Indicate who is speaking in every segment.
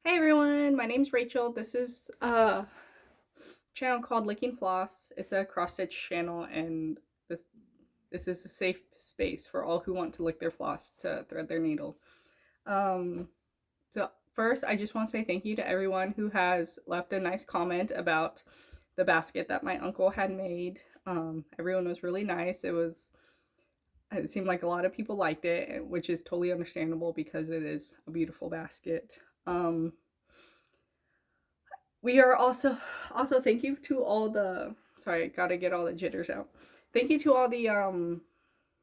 Speaker 1: Hey everyone, my name's Rachel. This is a channel called Licking Floss. It's a cross stitch channel, and this is a safe space for all who want to lick their floss to thread their needle. So first, I just want to say thank you to everyone who has left a nice comment about the basket that my uncle had made. Everyone was really nice. It seemed like a lot of people liked it, which is totally understandable because it is a beautiful basket. We are also thank you to all the sorry, gotta get all the jitters out. Thank you to all the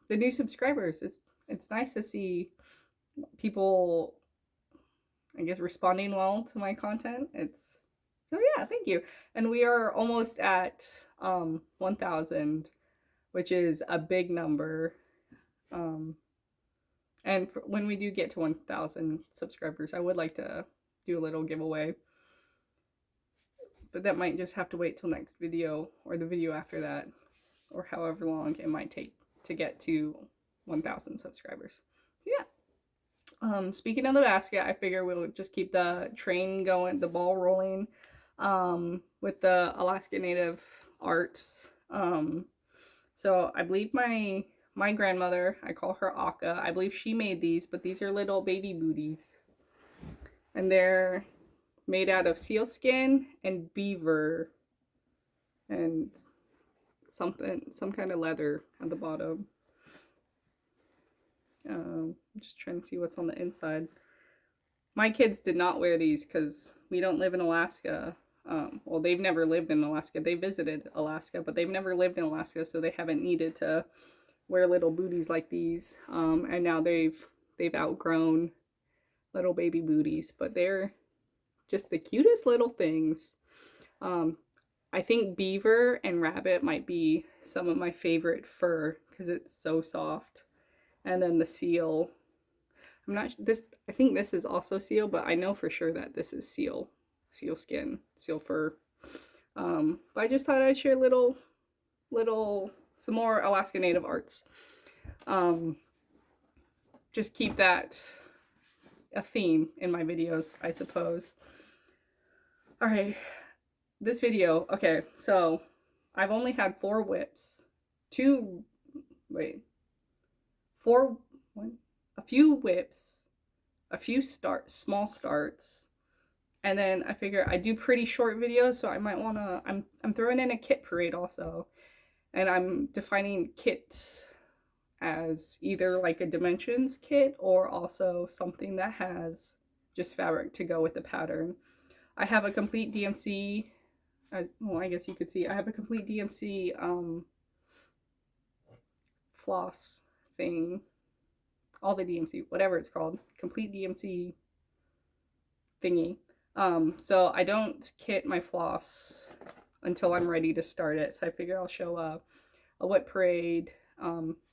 Speaker 1: new subscribers. It's nice to see people, I guess, responding well to my content. It's so yeah, thank you. And we are almost at 1,000, which is a big number. Um and when we do get to 1,000 subscribers, I would like to do a little giveaway. But that might just have to wait till next video or the video after that, or however long it might take to get to 1,000 subscribers. So yeah. Speaking of the basket, I figure we'll just keep the train going, the ball rolling, with the Alaska Native arts. So I believe my grandmother, I call her Akka, I believe she made these, but these are little baby booties, and they're made out of seal skin and beaver and some kind of leather at the bottom. I'm just trying to see what's on the inside. My kids did not wear these because we don't live in Alaska. Well, they've never lived in Alaska. They visited Alaska, but they've never lived in Alaska, so they haven't needed to wear little booties like these. And now they've outgrown little baby booties, but they're just the cutest little things. I think beaver and rabbit might be some of my favorite fur because it's so soft. And then the seal. I think this is also seal, but I know for sure that this is seal skin, seal fur. But I just thought I'd share some more Alaska Native arts. Just keep that a theme in my videos, I suppose. All right, this video, okay, so I've only had 4 whips, a few whips, a few small starts, and then I figure I do pretty short videos, so I might want to, I'm throwing in a kit parade also, and I'm defining kit as either like a dimensions kit or also something that has just fabric to go with the pattern. I have a complete DMC, well, I guess you could see, I have a complete DMC floss thing, all the DMC, whatever it's called, complete DMC thingy. So I don't kit my floss until I'm ready to start it. So I figure I'll show a whip parade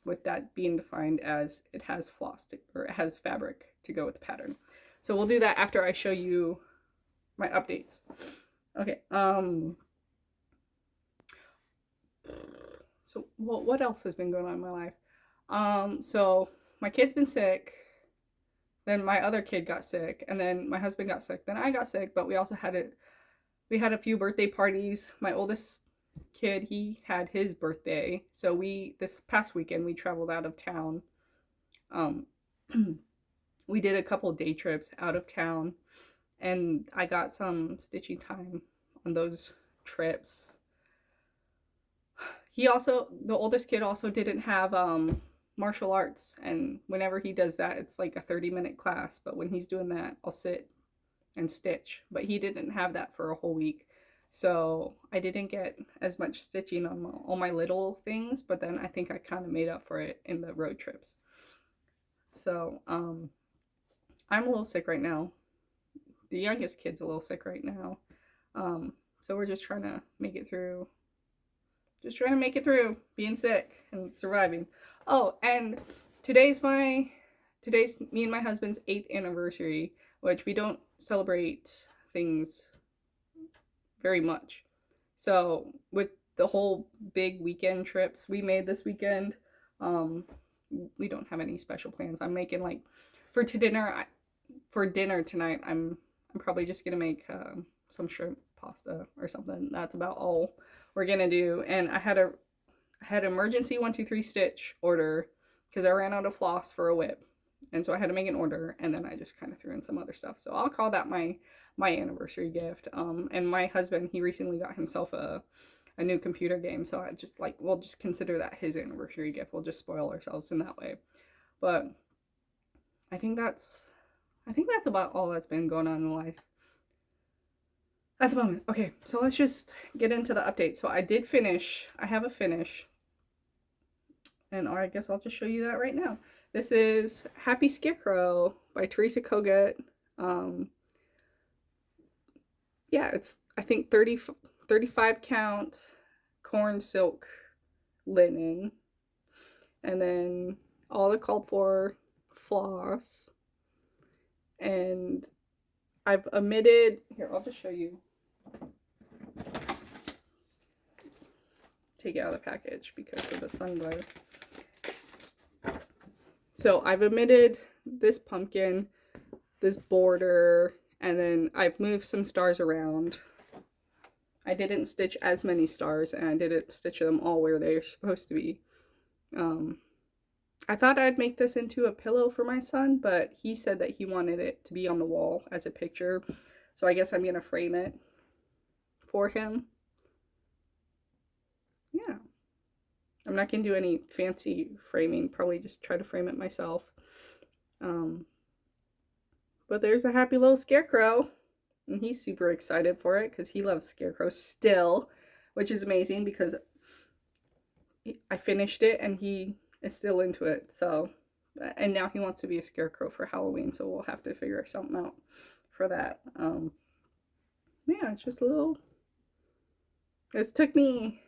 Speaker 1: with that being defined as it has floss or it has fabric to go with the pattern. So we'll do that after I show you my updates. Okay. So what else has been going on in my life? So my kid's been sick. Then my other kid got sick, and then my husband got sick. Then I got sick, but we also had a few birthday parties. My oldest kid, he had his birthday, so this past weekend we traveled out of town. We did a couple day trips out of town, and I got some stitching time on those trips. The oldest kid also didn't have martial arts, and whenever he does that, it's like a 30-minute class, but when he's doing that, I'll sit and stitch. But he didn't have that for a whole week, so I didn't get as much stitching on all my little things, but then I think I kind of made up for it in the road trips. So I'm a little sick right now. The youngest kid's a little sick right now, so we're just trying to make it through. Being sick and surviving. Oh, and today's me and my husband's 8th anniversary, which we don't celebrate things very much. So with the whole big weekend trips we made this weekend, we don't have any special plans. I'm making like for dinner tonight, I'm probably just gonna make some shrimp pasta or something. That's about all we're gonna do. And I had emergency 123 stitch order because I ran out of floss for a whip, and so I had to make an order, and then I just kind of threw in some other stuff. So I'll call that my anniversary gift. And my husband, he recently got himself a new computer game, so I just like, we'll just consider that his anniversary gift. We'll just spoil ourselves in that way. But I think that's about all that's been going on in life at the moment. Okay, so let's just get into the update. So I have a finish, and I guess I'll just show you that right now. This is Happy Scarecrow by Teresa Kogut. Yeah, it's, I think 35 count corn silk linen, and then all the called for floss. And I've omitted, here, I'll just show you. Take it out of the package because of the sun glare. So I've omitted this pumpkin, this border, and then I've moved some stars around. I didn't stitch as many stars, and I didn't stitch them all where they're supposed to be. I thought I'd make this into a pillow for my son, but he said that he wanted it to be on the wall as a picture. So I guess I'm going to frame it for him. Yeah. I'm not going to do any fancy framing, probably just try to frame it myself. But there's a happy little scarecrow, and he's super excited for it because he loves scarecrows still, which is amazing because I finished it and he is still into it. So, and now he wants to be a scarecrow for Halloween, so we'll have to figure something out for that. Yeah, it's just a little, it took me,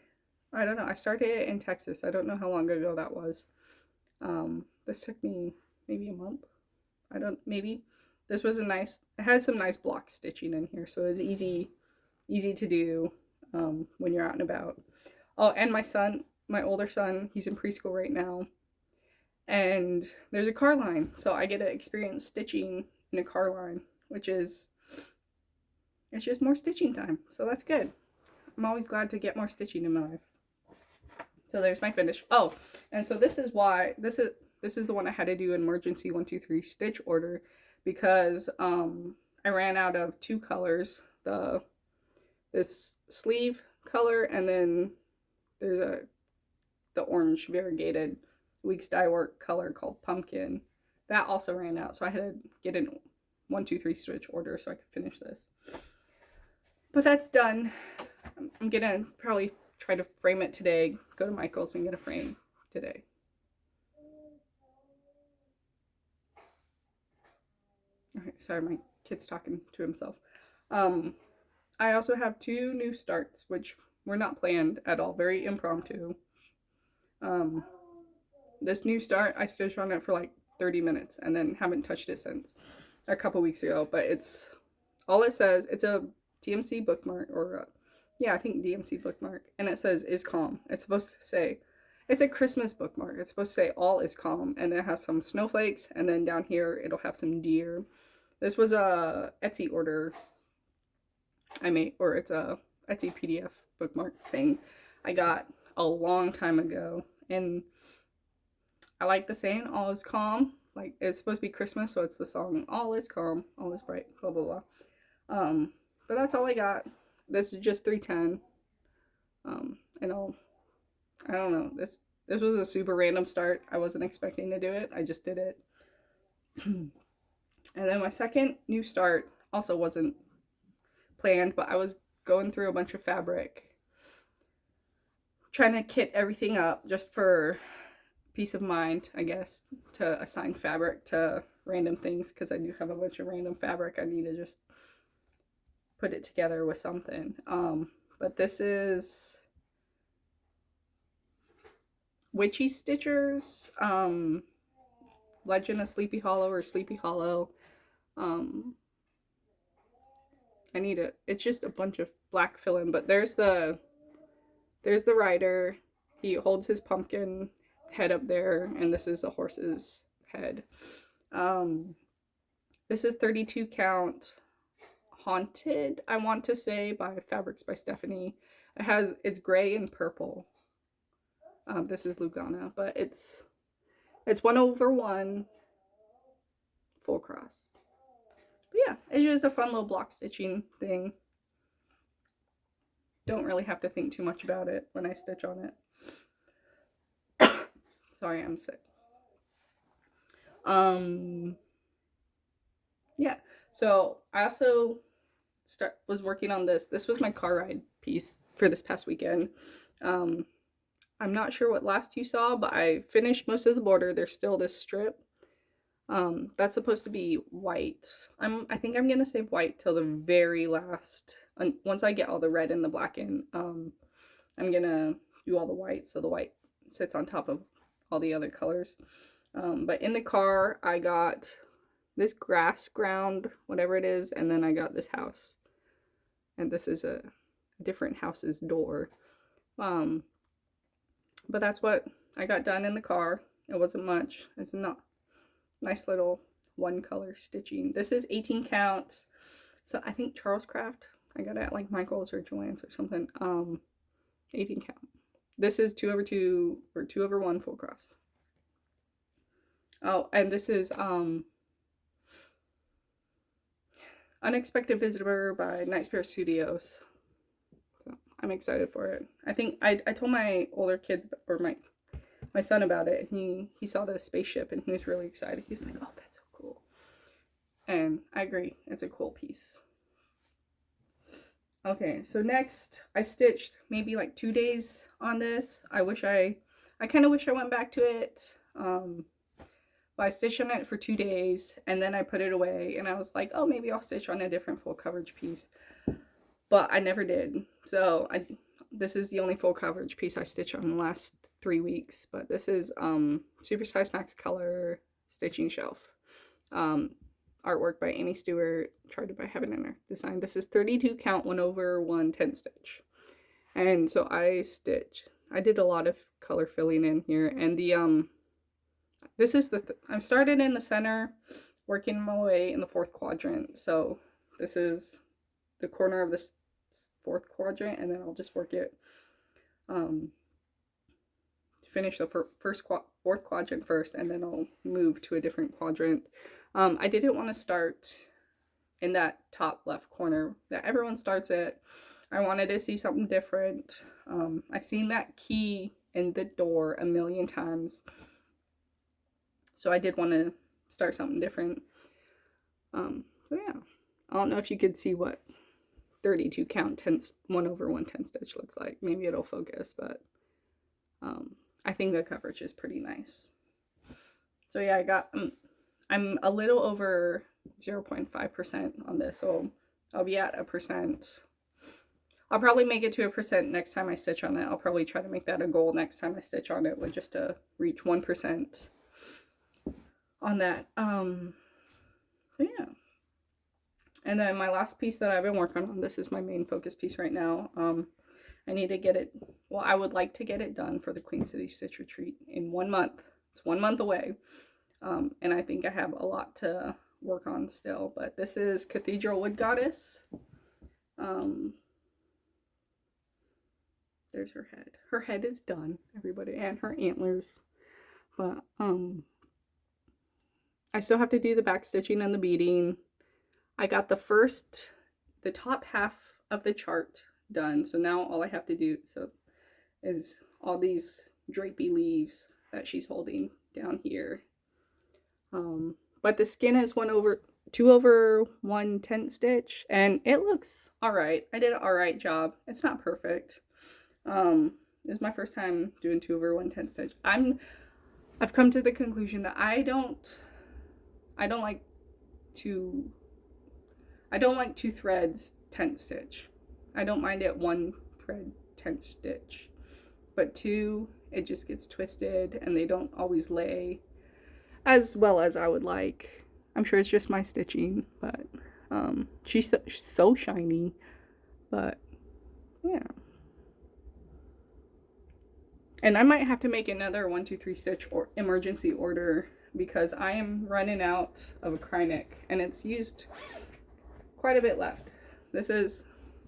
Speaker 1: I don't know, I started it in Texas. I don't know how long ago that was. This took me maybe a month. Maybe. This was a nice, it had some nice block stitching in here, so it was easy to do when you're out and about. Oh, and my older son, he's in preschool right now, and there's a car line, so I get to experience stitching in a car line, which is, it's just more stitching time, so that's good. I'm always glad to get more stitching in my life. So there's my finish. Oh, and so this is why, this is the one I had to do an emergency 123 stitch order, because I ran out of two colors, this sleeve color, and then there's the orange variegated weeks dye work color called pumpkin. That also ran out, so I had to get an 123 stitch order so I could finish this. But that's done. I'm gonna probably try to frame it today, go to Michael's and get a frame today. Okay, sorry, my kid's talking to himself. I also have 2 new starts, which were not planned at all, very impromptu. This new start, I stitched on it for like 30 minutes and then haven't touched it since a couple weeks ago, but it's, all it says, it's a DMC bookmark, or yeah, I think DMC bookmark, and it says is calm. It's supposed to say, it's a Christmas bookmark. It's supposed to say all is calm, and it has some snowflakes, and then down here it'll have some deer. This was a Etsy order I made, or it's a Etsy PDF bookmark thing I got a long time ago, and I like the saying all is calm. Like, it's supposed to be Christmas, so it's the song all is calm, all is bright, blah blah blah. But that's all I got. This is just 310. And I don't know, this was a super random start. I wasn't expecting to do it, I just did it. And then my second new start also wasn't planned, but I was going through a bunch of fabric, trying to kit everything up just for peace of mind, I guess, to assign fabric to random things, because I do have a bunch of random fabric. I need to just put it together with something. But this is Witchy Stitchers, Legend of Sleepy Hollow, or Sleepy Hollow. I need it. It's just a bunch of black fill-in, but there's the rider. He holds his pumpkin head up there, and this is the horse's head. This is 32 count Haunted, I want to say, by Fabrics by Stephanie. It's gray and purple. This is Lugana, but it's 1/1 full cross. But yeah, it's just a fun little block stitching thing. Don't really have to think too much about it when I stitch on it. Sorry, I'm sick. Yeah, so I also was working on this. This was my car ride piece for this past weekend. I'm not sure what last you saw, but I finished most of the border. There's still this strip. That's supposed to be white. I think I'm gonna save white till the very last. Once I get all the red and the black in, I'm gonna do all the white, so the white sits on top of all the other colors. But in the car, I got this grass ground, whatever it is, and then I got this house. And this is a different house's door. But that's what I got done in the car. It wasn't much. It's not nice little one color stitching. This is 18 count. So I think Charles Craft. I got it at like Michael's or Joann's or something. 18 count. This is 2/2 or 2/1 full cross. Oh, and this is Unexpected Visitor by Night Spirit Studios. So I'm excited for it. I think I told my older kid, or my son, about it, and he saw the spaceship and he was really excited. He was like, oh, that's so cool. And I agree, it's a cool piece. Okay, so next I stitched maybe like 2 days on this. I kind of wish I went back to it. But I stitched on it for 2 days and then I put it away and I was like, oh, maybe I'll stitch on a different full coverage piece. But I never did. So this is the only full coverage piece I stitched on the last 3 weeks. But this is Super Size Max Color Stitching Shelf. Artwork by Amy Stewart, charted by Heaven and Earth Design. This is 32 count 1/1 10 stitch. And so I did a lot of color filling in here, and the this is I started in the center, working my way in the 4th quadrant. So this is the corner of this 4th quadrant, and then I'll just work it, finish the 4th quadrant first, and then I'll move to a different quadrant. I didn't want to start in that top left corner that everyone starts at. I wanted to see something different. I've seen that key in the door a million times. So I did want to start something different. So yeah, I don't know if you could see what 32 count 1/1 10 stitch looks like. Maybe it'll focus, but I think the coverage is pretty nice. So yeah, I'm a little over 0.5% on this, so I'll be at 1%. I'll probably make it to 1% next time I stitch on it. I'll probably try to make that a goal next time I stitch on it, with just to reach 1% on that. Yeah. And then my last piece that I've been working on, this is my main focus piece right now. I need to get it, well, I would like to get it done for the Queen City Stitch Retreat in 1 month. It's 1 month away. And I think I have a lot to work on still, but this is Cathedral Wood Goddess. There's her head. Her head is done, everybody, and her antlers. But I still have to do the back stitching and the beading. I got the top half of the chart done, so now all I have to do is all these drapey leaves that she's holding down here. But the skin is 2/1 10 stitch, and it looks all right. I did an all right job. It's not perfect. It's my first time doing 2/1 10 stitch. I've come to the conclusion that I don't like two threads 10 stitch. I don't mind it 1 thread 10 stitch, but 2, it just gets twisted and they don't always lay as well as I would like. I'm sure it's just my stitching, but she's so shiny. But yeah, and I might have to make another 1 2 3 stitch or emergency order, because I am running out of a cry neck and it's used quite a bit left. this is,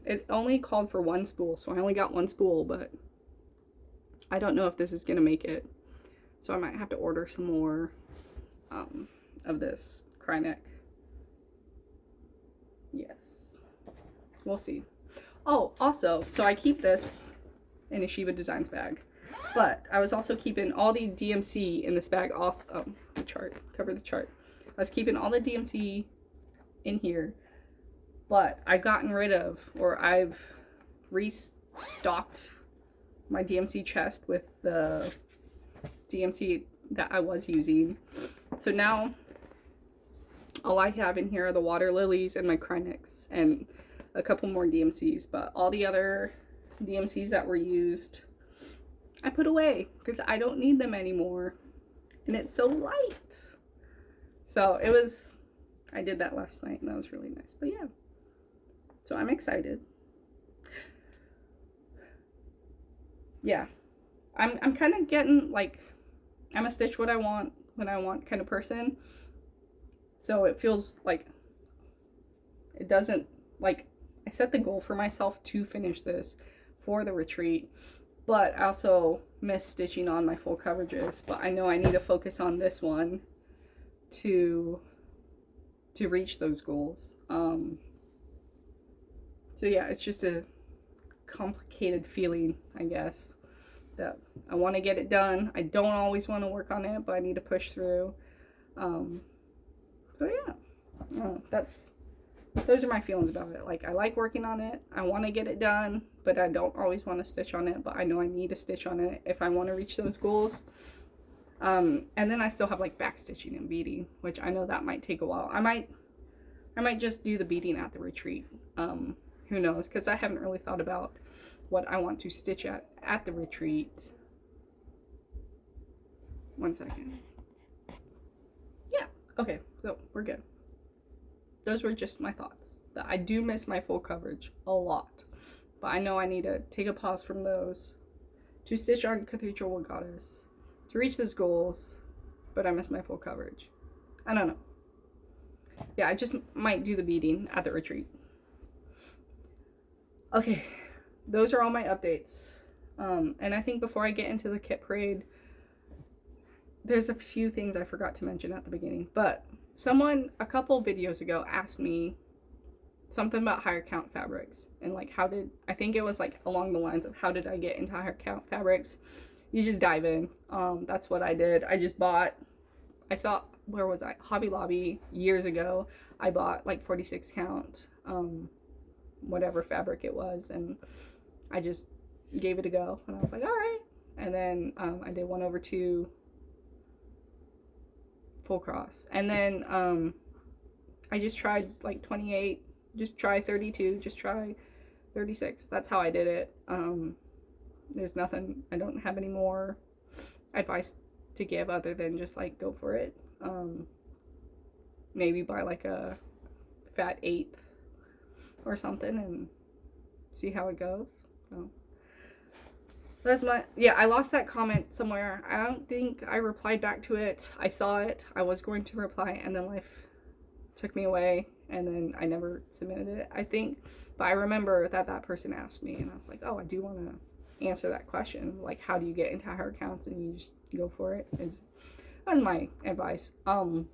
Speaker 1: it only called for one spool, so I only got one spool, but I don't know if this is gonna make it. So I might have to order some more of this cry neck. Yes, we'll see. Oh, also, so I keep this in a Shiba Designs bag, but I was also keeping all the DMC in this bag also. Oh, the chart, cover the chart. I was keeping all the DMC in here, but I've gotten rid of, or I've restocked my DMC chest with the DMC that I was using. So now all I have in here are the water lilies and my crynix and a couple more DMCs, but all the other DMCs that were used I put away because I don't need them anymore, and it's so light. So it was, I did that last night and that was really nice. But yeah, so I'm excited. Yeah, I'm kind of getting like, I'm a stitch what I want when I want kind of person. So it feels like it doesn't, like, I set the goal for myself to finish this for the retreat, but I also miss stitching on my full coverages. But I know I need to focus on this one to reach those goals. So yeah, it's just a complicated feeling, I guess, that I want to get it done. I don't always want to work on it, but I need to push through. So yeah, those are my feelings about it. Like, I like working on it, I want to get it done, but I don't always want to stitch on it. But I know I need to stitch on it if I want to reach those goals. And then I still have like back stitching and beading, which I know that might take a while. I might just do the beading at the retreat. Who knows? Because I haven't really thought about what I want to stitch at the retreat. One second. Yeah, okay, so we're good. Those were just my thoughts. That I do miss my full coverage a lot, but I know I need to take a pause from those to stitch on Cathedral Wood Goddess to reach those goals, but I miss my full coverage. I don't know. Yeah, I just might do the beading at the retreat. Okay, those are all my updates. And I think before I get into the kit parade, there's a few things I forgot to mention at the beginning, but someone a couple videos ago asked me something about higher count fabrics, and like, I think it was like along the lines of how did I get into higher count fabrics? You just dive in. That's what I did. I saw, where was I? Hobby Lobby years ago. I bought like 46 count, whatever fabric it was, and I just gave it a go, and I was like, all right. And then I did 1/2 full cross, and then I just tried like 28, just try 32, just try 36. That's how I did it. There's nothing, I don't have any more advice to give other than just like go for it. Maybe buy like a fat 1/8 or something and see how it goes. So that's my, yeah, I lost that comment somewhere. I don't think I replied back to it. I saw it, I was going to reply, and then life took me away, and then I never submitted it, I think. But I remember that person asked me, and I was like, oh, I do want to answer that question. Like, how do you get into higher counts? And you just go for it. That's my advice. And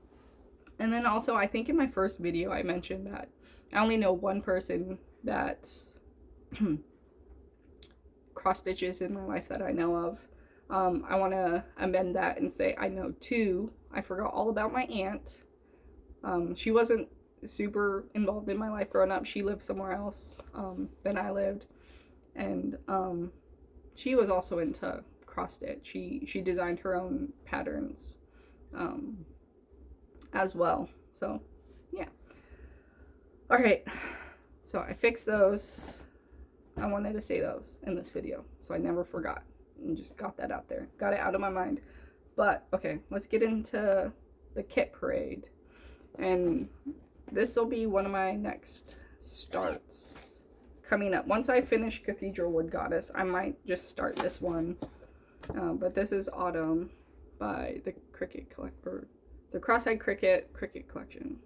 Speaker 1: then also, I think in my first video I mentioned that I only know one person that cross stitches in my life that I know of. I want to amend that and say I know 2. I forgot all about my aunt. She wasn't super involved in my life growing up. She lived somewhere else than I lived, and she was also into cross stitch. She designed her own patterns as well. So yeah. All right, so I fixed those. I wanted to say those in this video, so I never forgot, and just got that out there, got it out of my mind. But okay, let's get into the kit parade, and this will be one of my next starts coming up. Once I finish Cathedral Wood Goddess, I might just start this one, but this is Autumn by the Cross-Eyed Cricket Collection.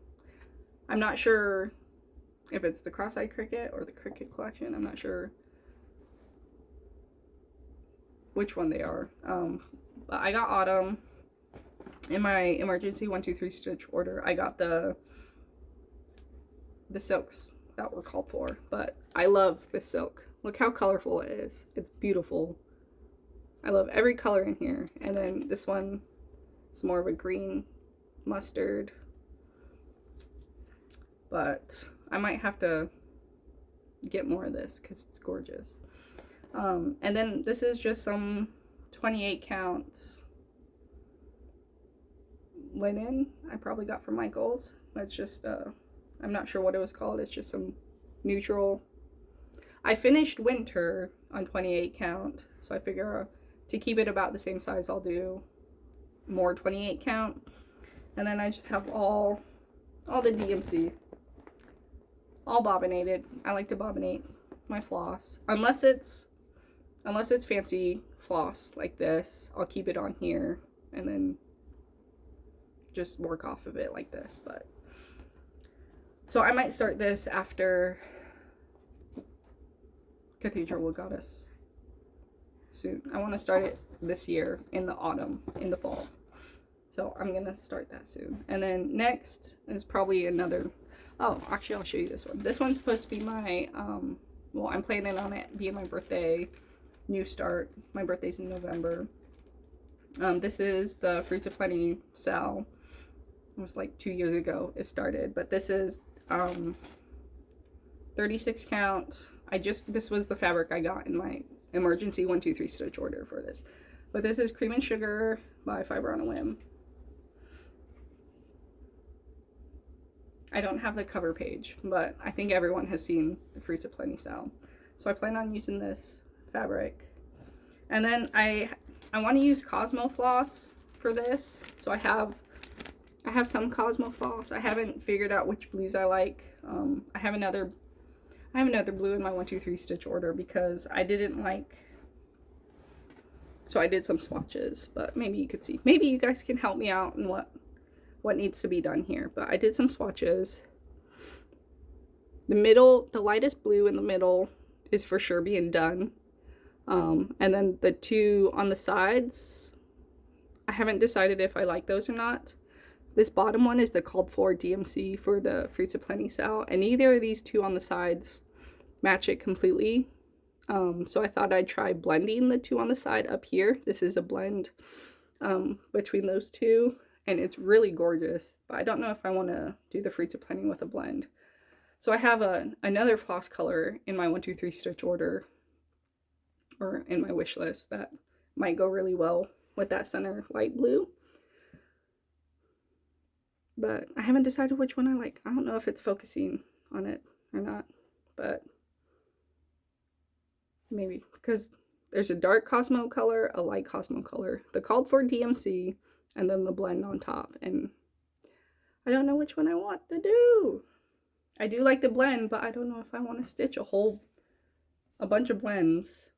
Speaker 1: I'm not sure if it's the cross-eyed cricket or the cricket collection. I'm not sure which one they are. But I got autumn in my emergency 1 2 3 stitch order. I got the silks that were called for, but I love this silk. Look how colorful it is. It's beautiful. I love every color in here. And then this one is more of a green mustard, but I might have to get more of this because it's gorgeous. And then this is just some 28 count linen I probably got from Michael's. It's just I'm not sure what it was called. It's just some neutral. I finished winter on 28 count, so I figure to keep it about the same size, I'll do more 28 count. And then I just have all the DMC, all bobbinated. I like to bobbinate my floss, unless it's fancy floss like this. I'll keep it on here and then just work off of it like this. But so I might start this after Cathedral will Goddess soon. I want to start it this year in the autumn, in the fall. So I'm gonna start that soon. And then next is probably another, oh, actually I'll show you this one. This one's supposed to be my, well, I'm planning on it being my birthday new start. My birthday's in November. This is the Fruits of Plenty Sal. It was like 2 years ago it started, but this is 36 count. This was the fabric I got in my emergency 1 2 3 stitch order for this. But this is Cream and Sugar by Fiber on a Whim. I don't have the cover page, but I think everyone has seen the Fruits of Plenty Sal. So I plan on using this fabric. And then I want to use Cosmo floss for this. So I have some Cosmo floss. I haven't figured out which blues I like. I have another blue in my 1 2 3 stitch order because I didn't like, so I did some swatches, but maybe you could see, maybe you guys can help me out in what needs to be done here. But I did some swatches. The lightest blue in the middle is for sure being done. And then the two on the sides, I haven't decided if I like those or not. This bottom one is the called for DMC for the Fruits of Plenty Sal, and neither of these two on the sides match it completely. So I thought I'd try blending the two on the side up here. This is a blend between those two, and it's really gorgeous, but I don't know if I want to do the Fruits of Plenty with a blend. So I have another floss color in my 1 2 3 stitch order, or in my wish list, that might go really well with that center light blue. But I haven't decided which one I like. I don't know if it's focusing on it or not, but maybe, because there's a dark Cosmo color, a light Cosmo color, the called for DMC, and then the blend on top, and I don't know which one I want to do. I do like the blend, but I don't know if I want to stitch a bunch of blends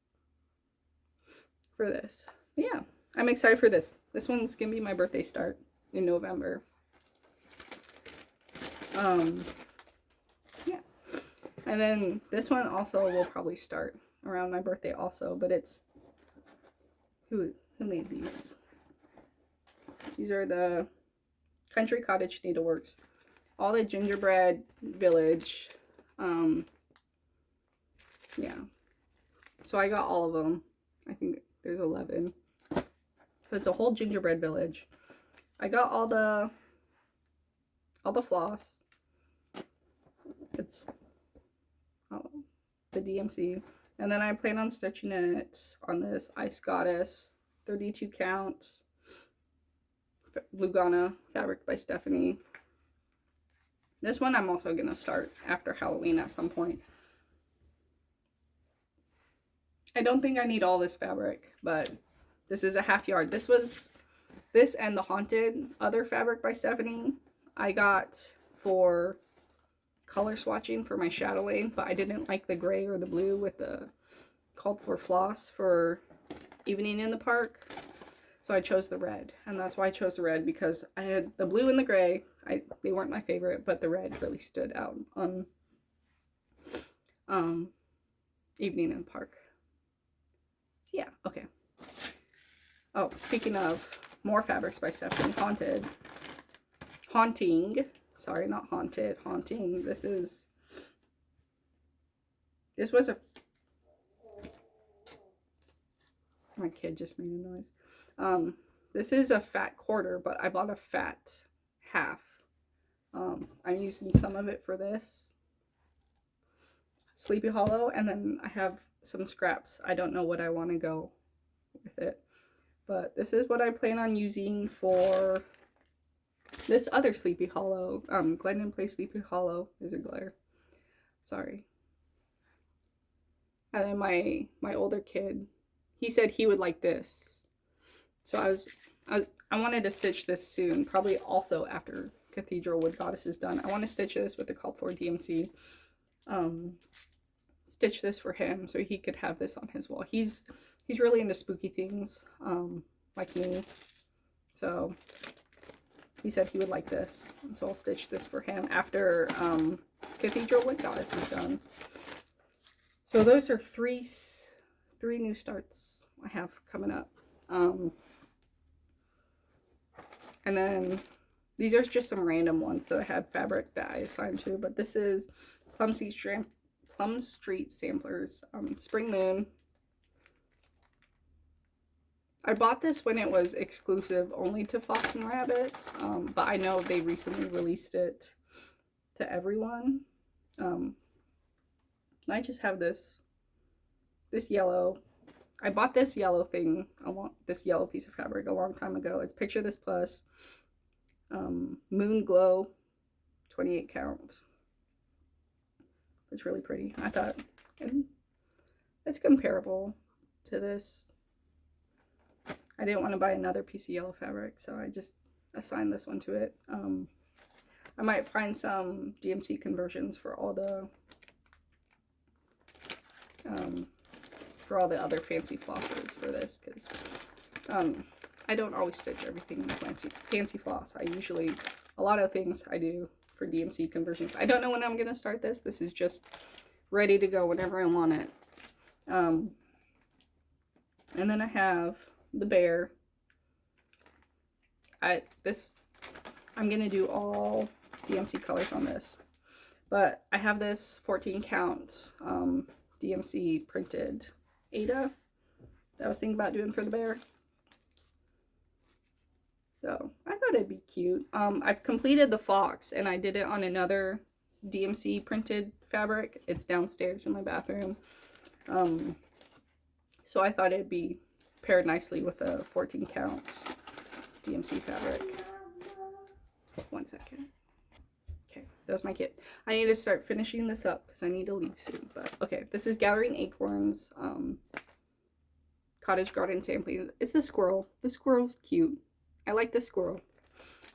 Speaker 1: for this. But yeah, I'm excited for this. This one's gonna be my birthday start in November. Yeah, and then this one also will probably start around my birthday also, but it's, who made these? These are the Country Cottage Needleworks, all the Gingerbread Village. Yeah, so I got all of them. I think there's 11, so it's a whole Gingerbread Village. I got all the floss. It's the DMC, and then I plan on stitching it on this Ice Goddess 32 count Lugana fabric by Stephanie. This one I'm also gonna start after Halloween at some point. I don't think I need all this fabric, but this is a half yard. This and the Haunted other fabric by Stephanie I got for color swatching for my shadowing, but I didn't like the gray or the blue with the called for floss for evening in the park, so I chose the red. And that's why I chose the red, because I had the blue and the gray, they weren't my favorite, but the red really stood out on Evening in the park. Yeah, okay. Oh, speaking of more fabrics by Stephanie, Haunting. Sorry, not haunted. Haunting. This was a... My kid just made a noise. This is a fat quarter, but I bought a fat half. I'm using some of it for this Sleepy Hollow, and then I have some scraps. I don't know what I want to go with it, but this is what I plan on using for this other Sleepy Hollow. Glendon Place Sleepy Hollow. There's a glare. Sorry. And then my older kid, he said he would like this. So I wanted to stitch this soon, probably also after Cathedral Wood Goddess is done. I want to stitch this with the called for DMC. Stitch this for him so he could have this on his wall. He's really into spooky things, like me. So he said he would like this, and so I'll stitch this for him after Cathedral Wood Goddess is done. So those are three new starts I have coming up. And then these are just some random ones that I had fabric that I assigned to, but this is Plum Street Samplers, Spring Moon. I bought this when it was exclusive only to Fox and Rabbit, but I know they recently released it to everyone. I just have this yellow. I bought this yellow thing, this yellow piece of fabric a long time ago. It's Picture This Plus, Moon Glow, 28 count. It's really pretty. I thought, and it's comparable to this. I didn't want to buy another piece of yellow fabric, so I just assigned this one to it. I might find some DMC conversions for all the other fancy flosses for this, because I don't always stitch everything in fancy floss. A lot of things I do for DMC conversions. I don't know when I'm going to start this. This is just ready to go whenever I want it. And then I have the bear. I'm going to do all DMC colors on this. But I have this 14 count DMC printed Ada that I was thinking about doing for the bear. So I thought it'd be cute. I've completed the fox, and I did it on another DMC printed fabric. It's downstairs in my bathroom. So I thought it'd be paired nicely with a 14 count DMC fabric. 1 second. Okay, that was my kit. I need to start finishing this up because I need to leave soon. But okay, this is Gathering Acorns, Cottage Garden Sampling. It's a squirrel. The squirrel's cute. I like the squirrel.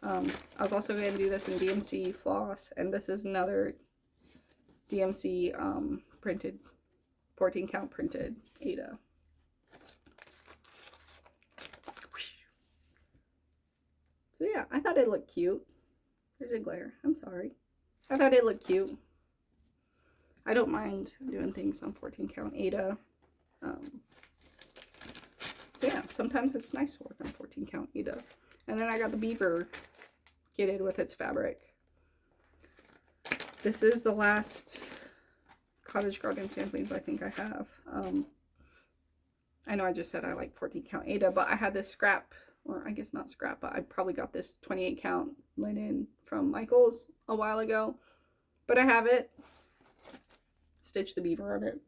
Speaker 1: I was also going to do this in DMC floss, and this is another DMC printed, 14 count printed Ada. So yeah, I thought it looked cute. There's a glare. I'm sorry. I thought it looked cute. I don't mind doing things on 14 count Ada. So yeah, sometimes it's nice to work on 14 count Ada. And then I got the beaver kitted with its fabric. This is the last Cottage Garden Samplings I think I have. I know I just said I like 14 count Ada, but I had this scrap, or I guess not scrap, but I probably got this 28 count linen from Michael's a while ago. But I have it. Stitch the beaver on it.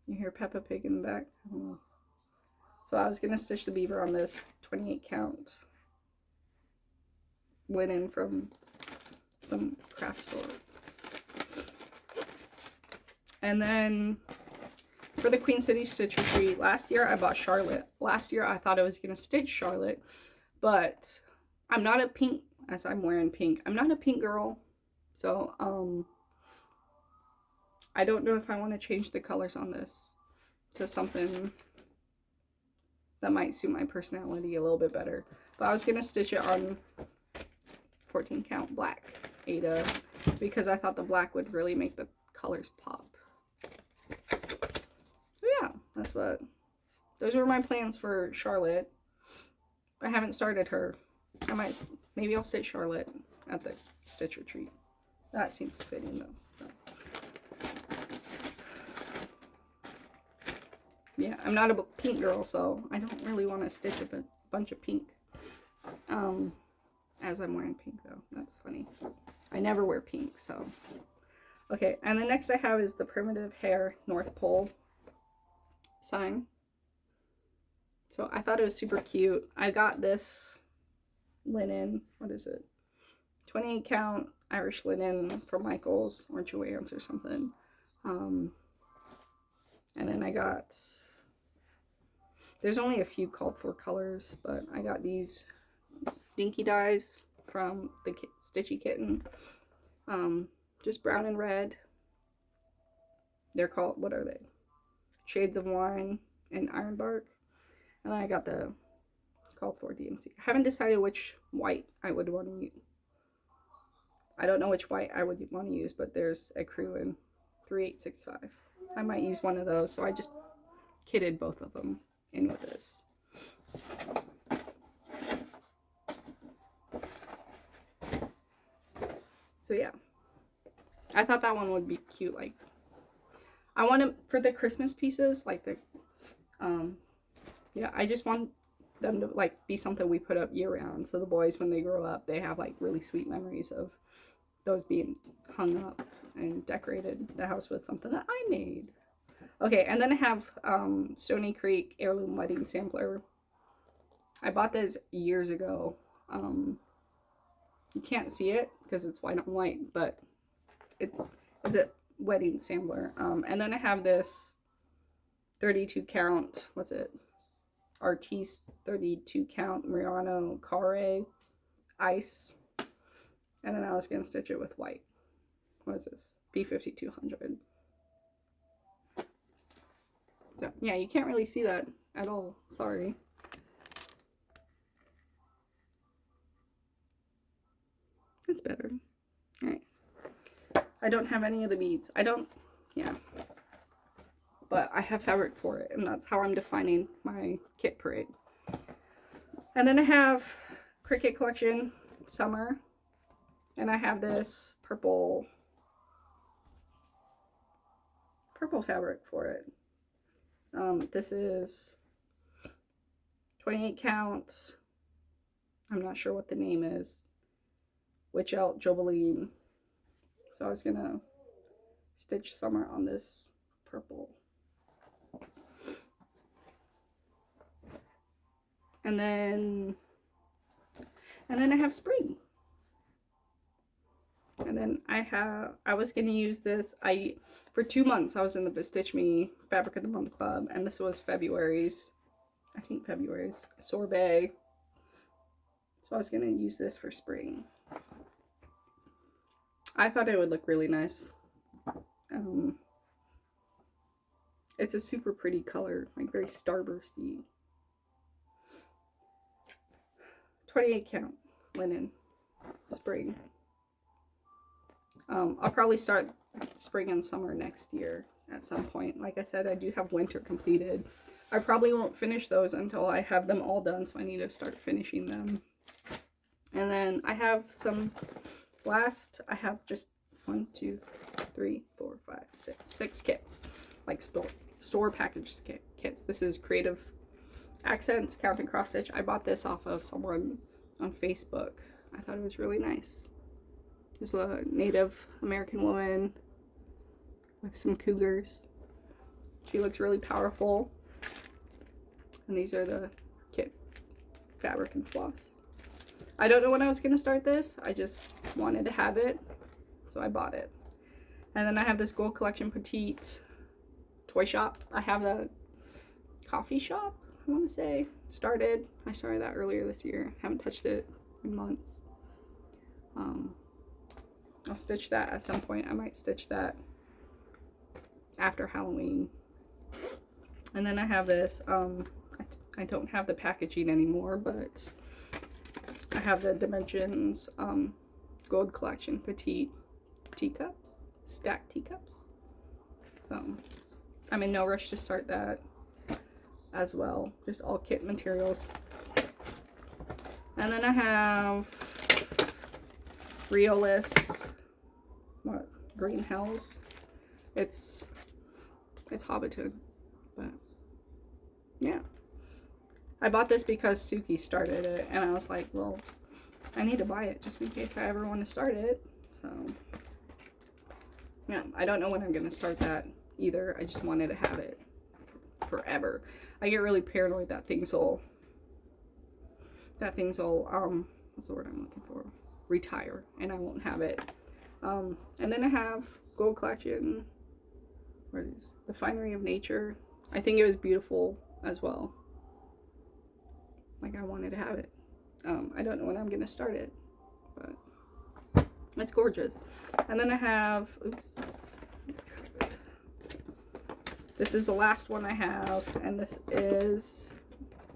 Speaker 1: You hear Peppa Pig in the back? So I was going to stitch the beaver on this 28 count linen from some craft store. And then for the Queen City Stitch Retreat, last year I bought Charlotte. Last year I thought I was going to stitch Charlotte, but I'm not a pink, as I'm wearing pink. I'm not a pink girl, so I don't know if I want to change the colors on this to something that might suit my personality a little bit better. But I was going to stitch it on 14 count black. Ada because I thought the black would really make the colors pop. So yeah, those were my plans for Charlotte. I haven't started her. Maybe I'll stitch Charlotte at the stitch retreat. That seems fitting though. So. Yeah, I'm not a pink girl, so I don't really want to stitch a bunch of pink. As I'm wearing pink though, that's funny. I never wear pink, so. Okay, and the next I have is the Primitive Hair North Pole sign. So I thought it was super cute. I got this linen, what is it? 28 count Irish linen from Michael's or Joann's or something. And then I got, there's only a few called for colors, but I got these dinky dyes from the Stitchy Kitten. Just brown and red. They're called, what are they? Shades of Wine and Ironbark. And then I got the called for DMC. I haven't decided which white I would want to use. I don't know which white I would want to use, but there's a crew in 3865. I might use one of those, so I just kitted both of them in with this. So yeah, I thought that one would be cute. Like, I want to, for the Christmas pieces, like the, yeah, I just want them to like be something we put up year round. So the boys, when they grow up, they have like really sweet memories of those being hung up and decorated the house with something that I made. Okay, and then I have Stony Creek Heirloom Wedding Sampler. I bought this years ago. You can't see it because it's white on white, but it's a wedding sampler. And then I have this 32 count, what's it? Artiste 32 count Murano Carre ice. And then I was gonna stitch it with white. What is this? B5200. So yeah, you can't really see that at all. Sorry. It's better. Alright. I don't have any of the beads. Yeah. But I have fabric for it, and that's how I'm defining my kit parade. And then I have Cricut Collection Summer. And I have this purple fabric for it. This is 28 count. I'm not sure what the name is. Witch Out Jobeline. So I was gonna stitch Summer on this purple. And then I have Spring. And then I was going to use this, for 2 months I was in the Bestitch Me Fabric of the Month Club, and this was February's sorbet. So I was going to use this for spring. I thought it would look really nice. It's a super pretty color, like very starbursty. 28 count linen spring. I'll probably start spring and summer next year at some point. Like I said, I do have winter completed. I probably won't finish those until I have them all done, so I need to start finishing them. And then I have some last, I have just 1, 2, 3, 4, 5, 6 kits, like store packaged kits. This is Creative Accents Count and Cross Stitch. I bought this off of someone on Facebook. I thought it was really nice. There's a Native American woman with some cougars. She looks really powerful. And these are the kit fabric and floss. I don't know when I was going to start this. I just wanted to have it, so I bought it. And then I have this Gold Collection Petite toy shop. I have the coffee shop, I want to say, started. I started that earlier this year. Haven't touched it in months. I'll stitch that at some point. I might stitch that after Halloween. And then I have this, I don't have the packaging anymore, but I have the Dimensions Gold Collection Petite teacups, stacked teacups. So I'm in no rush to start that as well. Just all kit materials. And then I have Realist, what, Green Hells. It's Hobbiton, but yeah. I bought this because Suki started it, and I was like, well, I need to buy it just in case I ever want to start it. So yeah, I don't know when I'm going to start that either. I just wanted to have it forever. I get really paranoid that things will what's the word I'm looking for? Retire, and I won't have it. And then I have Gold Collection, where are these? The Finery of Nature. I think it was beautiful as well. Like, I wanted to have it. I don't know when I'm gonna start it, but it's gorgeous. And then I have, oops, it's covered. This is the last one I have, and this is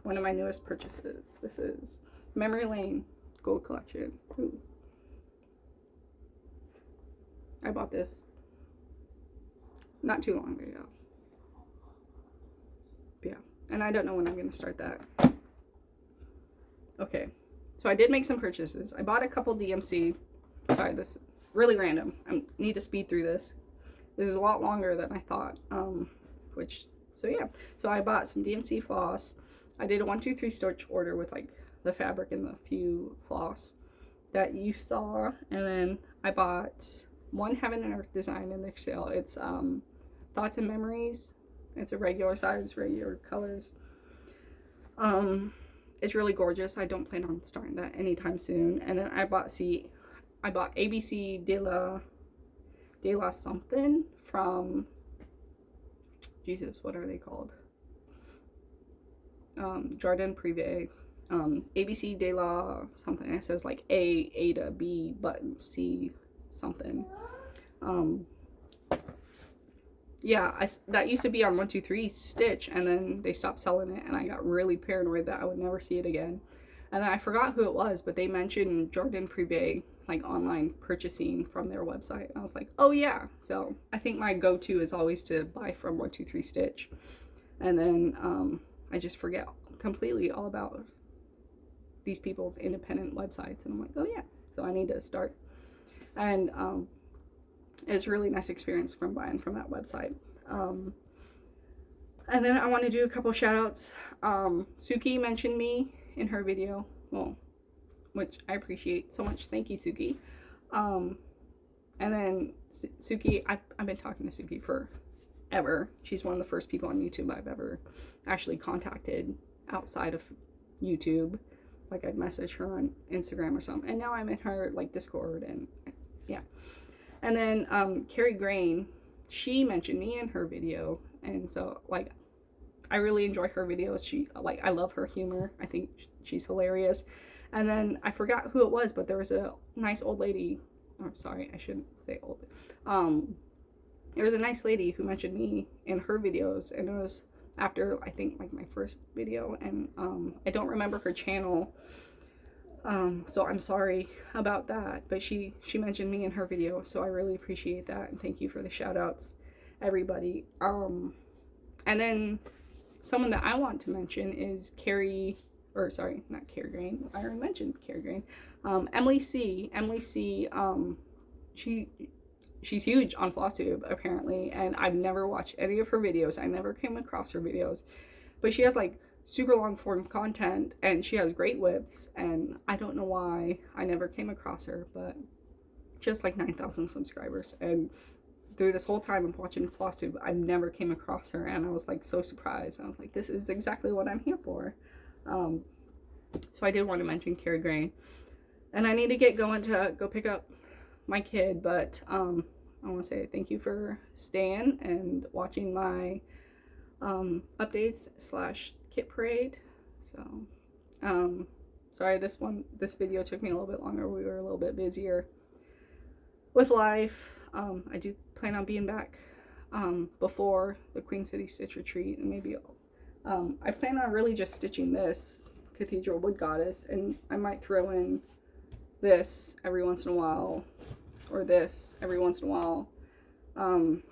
Speaker 1: one of my newest purchases. This is Memory Lane Gold Collection. Ooh. I bought this not too long ago. Yeah, and I don't know when I'm gonna start that. Okay, so I did make some purchases. I bought a couple DMC. Sorry, this is really random. I need to speed through this. This is a lot longer than I thought. So yeah. So I bought some DMC floss. I did a 1, 2, 3 stitch order with like the fabric and the few floss that you saw. And then I bought one Heaven and Earth design in their sale. It's Thoughts and Memories. It's a regular size, regular colors. It's really gorgeous. I don't plan on starting that anytime soon. And then I bought ABC de la something from, Jesus, what are they called? Jardin Privé. ABC de la something. It says like A to B button C something. Yeah, that used to be on 1, 2, 3 stitch, and then they stopped selling it, and I got really paranoid that I would never see it again. And then I forgot who it was, but they mentioned Jardin Privé, like online purchasing from their website, and I was like, oh yeah. So I think my go-to is always to buy from 1, 2, 3 stitch, and then I just forget completely all about these people's independent websites, and I'm like, oh yeah, so I need to start. And it's a really nice experience from buying from that website. And then I want to do a couple shout outs. Suki mentioned me in her video, well, which I appreciate so much. Thank you, Suki. And then Suki, I've been talking to Suki forever. She's one of the first people on YouTube I've ever actually contacted outside of YouTube. Like, I'd message her on Instagram or something, and now I'm in her like Discord, and yeah. And then Carrie Grain, she mentioned me in her video, and so like I really enjoy her videos. I love her humor. I think she's hilarious. And then I forgot who it was, but there was a nice old lady. Oh, sorry, I shouldn't say old. There was a nice lady who mentioned me in her videos, and it was after, I think, like my first video, and I don't remember her channel. So I'm sorry about that, but she mentioned me in her video, so I really appreciate that, and thank you for the shout outs, everybody. And then someone that I want to mention is Carrie, or sorry, not Carrie Grain. I already mentioned Carrie Grain. Emily C. She's huge on Flosstube apparently, and I've never watched any of her videos. I never came across her videos, but she has like super long form content, and she has great whips, and I don't know why I never came across her, but just like 9,000 subscribers, and through this whole time of watching Flosstube, I never came across her, and I was like so surprised. I was like, this is exactly what I'm here for. So I did want to mention Carrie Grain, and I need to get going to go pick up my kid, but I want to say thank you for staying and watching my updates / kit parade. So sorry, this video took me a little bit longer. We were a little bit busier with life. I do plan on being back before the Queen City Stitch Retreat, and maybe I plan on really just stitching this Cathedral Wood Goddess, and I might throw in this every once in a while, or this every once in a while,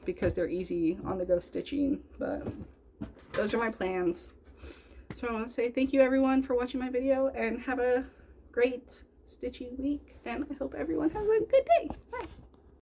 Speaker 1: because they're easy on the go stitching. But those are my plans. So I want to say thank you everyone for watching my video, and have a great stitching week, and I hope everyone has a good day. Bye.